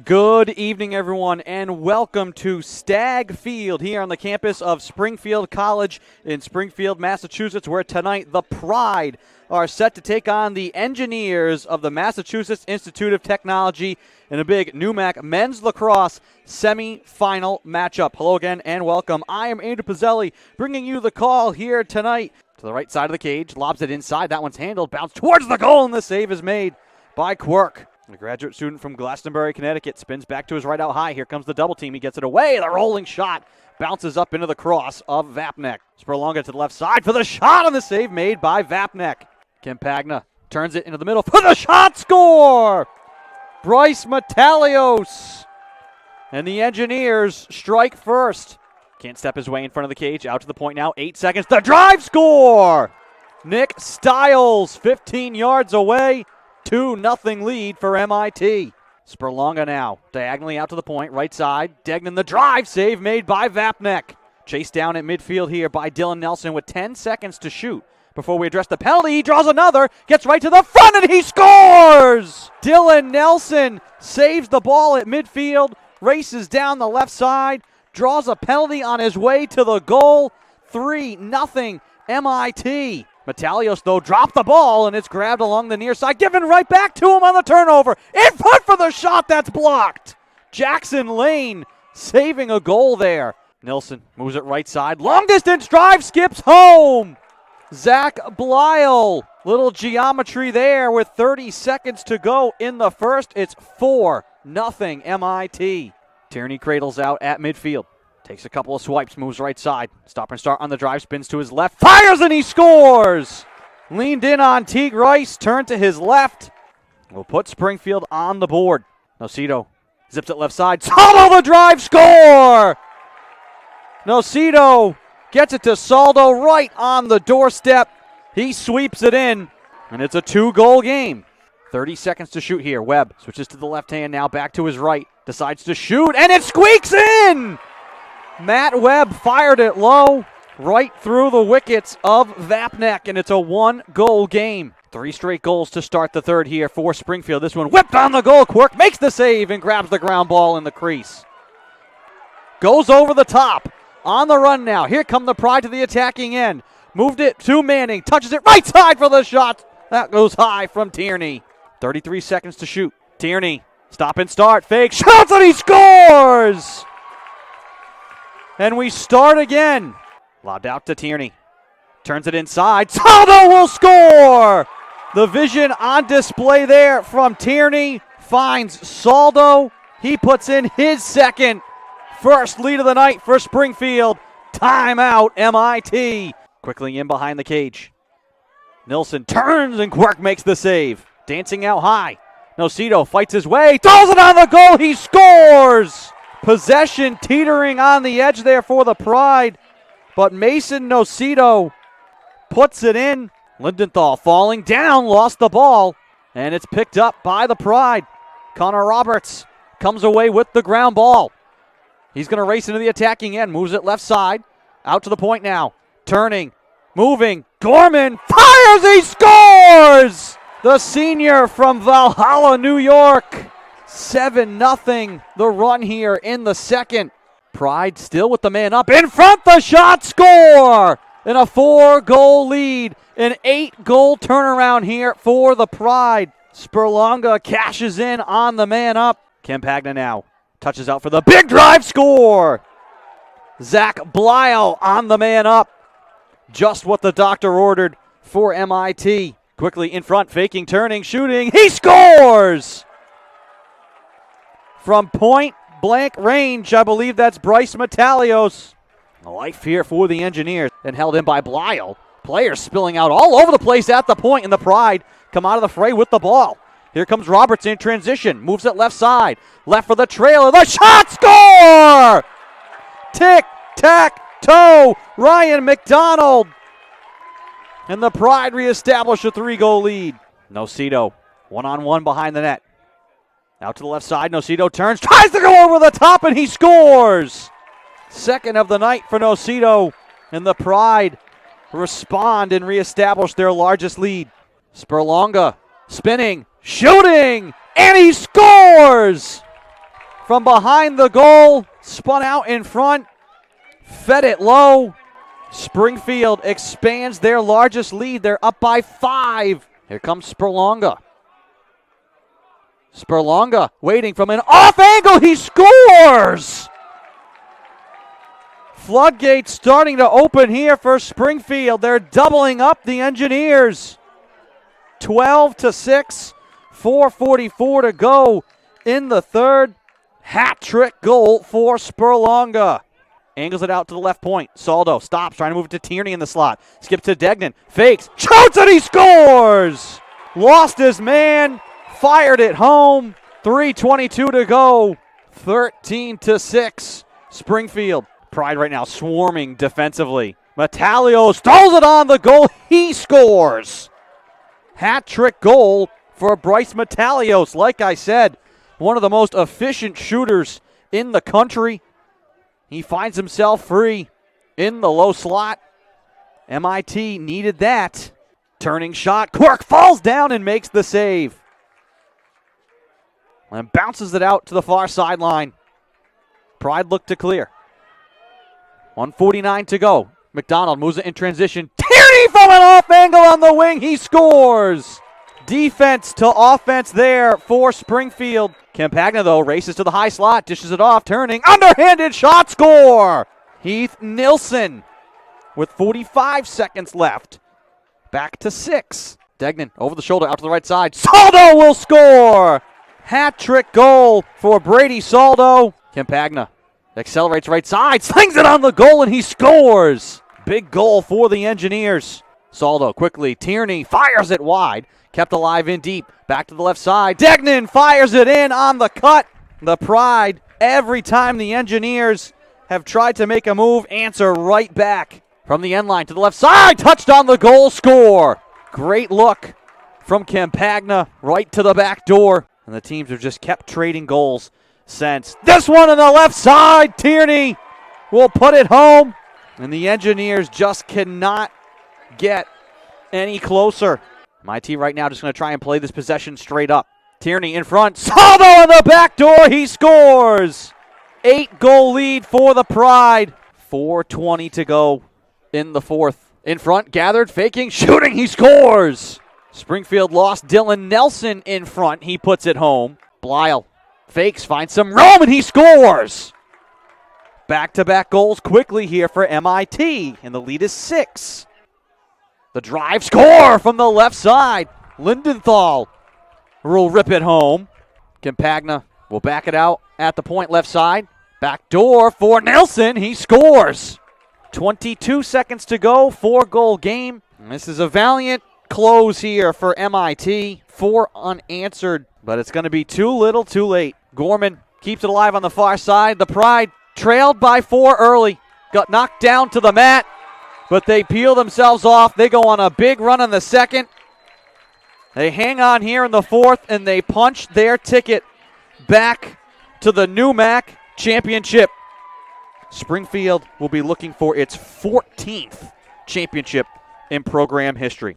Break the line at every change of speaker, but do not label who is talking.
Good evening, everyone, and welcome to Stag Field here on the campus of Springfield College in Springfield, Massachusetts, where tonight the Pride are set to take on the Engineers of the Massachusetts Institute of Technology in a big NEWMAC men's lacrosse semifinal matchup. Hello again and welcome. I am Andrew Pizzelli bringing you the call here tonight. To the right side of the cage, lobs it inside. That one's handled, bounced towards the goal, and the save is made by Quirk. A graduate student from Glastonbury, Connecticut, spins back to his right out high. Here comes the double team. He gets it away. The rolling shot bounces up into the cross of Vapnek. Spurlonga to the left side for the shot, and the save made by Vapnek. Kempagna turns it into the middle for the shot score! Bryce Metalios. And the Engineers strike first. Can't step his way in front of the cage. Out to the point now. 8 seconds. The drive score! Nick Stiles, 15 yards away. 2-0 lead for MIT. Spurlonga now, diagonally out to the point, right side. Degnan the drive, save made by Vapnek. Chased down at midfield here by Dylan Nelson with 10 seconds to shoot. Before we address the penalty, he draws another, gets right to the front, and he scores! Dylan Nelson saves the ball at midfield, races down the left side, draws a penalty on his way to the goal. 3-0 MIT. Metalios, though, dropped the ball, and it's grabbed along the near side, given right back to him on the turnover. In front for the shot, that's blocked. Jackson Lane saving a goal there. Nilsson moves it right side. Long distance drive, skips home. Zach Blyle, little geometry there with 30 seconds to go in the first. It's 4-0 MIT. Tierney cradles out at midfield. Takes a couple of swipes, moves right side. Stop and start on the drive, spins to his left, fires, and he scores! Leaned in on Teague Rice, turned to his left. Will put Springfield on the board. Nocito zips it left side. Saldo the drive, score! Nocito gets it to Saldo right on the doorstep. He sweeps it in, and it's a 2-goal game. 30 seconds to shoot here. Webb switches to the left hand now, back to his right. Decides to shoot, and it squeaks in! Matt Webb fired it low, right through the wickets of Vapnek, and it's a 1-goal game. 3 straight goals to start the third here for Springfield. This one whipped on the goal. Quirk makes the save and grabs the ground ball in the crease. Goes over the top. On the run now. Here come the Pride to the attacking end. Moved it to Manning. Touches it right side for the shot. That goes high from Tierney. 33 seconds to shoot. Tierney, stop and start. Fake. Shoots, and he scores! And we start again. Lobbed out to Tierney. Turns it inside. Saldo will score! The vision on display there from Tierney. Finds Saldo. He puts in his second. First lead of the night for Springfield. Timeout, MIT. Quickly in behind the cage. Nilsson turns and Quirk makes the save. Dancing out high. Nocito fights his way. Throws it on the goal. He scores! Possession teetering on the edge there for the Pride, but Mason Nocito puts it in. Lindenthal falling down, lost the ball, and it's picked up by the Pride. Connor Roberts comes away with the ground ball. He's going to race into the attacking end, moves it left side, out to the point now. Turning, moving, Gorman fires, he scores! The senior from Valhalla, New York. 7-0 the run here in the second. Pride still with the man up. In front, the shot, score! In a 4-goal lead. An 8-goal turnaround here for the Pride. Spurlonga cashes in on the man up. Kempagna now touches out for the big drive, score! Zach Blyle on the man up. Just what the doctor ordered for MIT. Quickly in front, faking, turning, shooting. He scores! From point-blank range, I believe that's Bryce Metalios. A life here for the Engineers, and held in by Blyle. Players spilling out all over the place at the point, and the Pride come out of the fray with the ball. Here comes Roberts in transition, moves it left side. Left for the trailer, the shot, score! Tic-tac-toe, Ryan McDonald. And the Pride reestablish a 3-goal lead. Nocito, one-on-one behind the net. Out to the left side, Nocito turns, tries to go over the top, and he scores! Second of the night for Nocito, and the Pride respond and reestablish their largest lead. Spurlonga spinning, shooting, and he scores! from behind the goal, spun out in front, fed it low. Springfield expands their largest lead. They're up by 5. Here comes Spurlonga. Spurlonga waiting from an off angle. He scores! Floodgates starting to open here for Springfield. They're doubling up the Engineers. 12-6, 4:44 to go in the third. Hat trick goal for Spurlonga. Angles it out to the left point. Saldo stops, trying to move it to Tierney in the slot. Skips to Degnan, fakes, shoots, and he scores! Lost his man, fired it home. 3:22 to go. 13-6, Springfield. Pride right now swarming defensively. Metalios throws it on the goal. He scores! Hat trick goal for Bryce Metalios. Like I said, one of the most efficient shooters in the country. He finds himself free in the low slot. MIT needed that. Turning shot. Quirk falls down and makes the save. And bounces it out to the far sideline. Pride looked to clear. 1:49 to go. McDonald moves it in transition. Tierney from an off angle on the wing. He scores. Defense to offense there for Springfield. Campagna, though, races to the high slot, dishes it off, turning, underhanded shot, score! Heath Nilsson with 45 seconds left. Back to 6. Degnan over the shoulder, out to the right side. Saldo will score! Hat trick goal for Brady Saldo. Campagna accelerates right side, slings it on the goal, and he scores! Big goal for the Engineers. Saldo quickly, Tierney fires it wide. Kept alive in deep. Back to the left side. Degnan fires it in on the cut. The Pride, every time the Engineers have tried to make a move, answer right back. From the end line to the left side. Touched on the goal, score. Great look from Campagna right to the back door. And the teams have just kept trading goals since. This one on the left side. Tierney will put it home. And the Engineers just cannot get any closer. MIT right now just going to try and play this possession straight up. Tierney in front. Saldo on the back door. He scores. 8-goal lead for the Pride. 4:20 to go in the fourth. In front, gathered, faking, shooting. He scores. Springfield lost Dylan Nelson in front. He puts it home. Blyle fakes, finds some room, and he scores. Back-to-back goals quickly here for MIT, and the lead is 6. The drive, score from the left side. Lindenthal will rip it home. Campagna will back it out at the point left side. Back door for Nelson. He scores. 22 seconds to go. 4-goal game. And this is a valiant close here for MIT. 4 unanswered, but it's going to be too little, too late. Gorman keeps it alive on the far side. The Pride trailed by 4 early. Got knocked down to the mat. But they peel themselves off. They go on a big run in the second. They hang on here in the fourth, and they punch their ticket back to the NEWMAC championship. Springfield will be looking for its 14th championship in program history.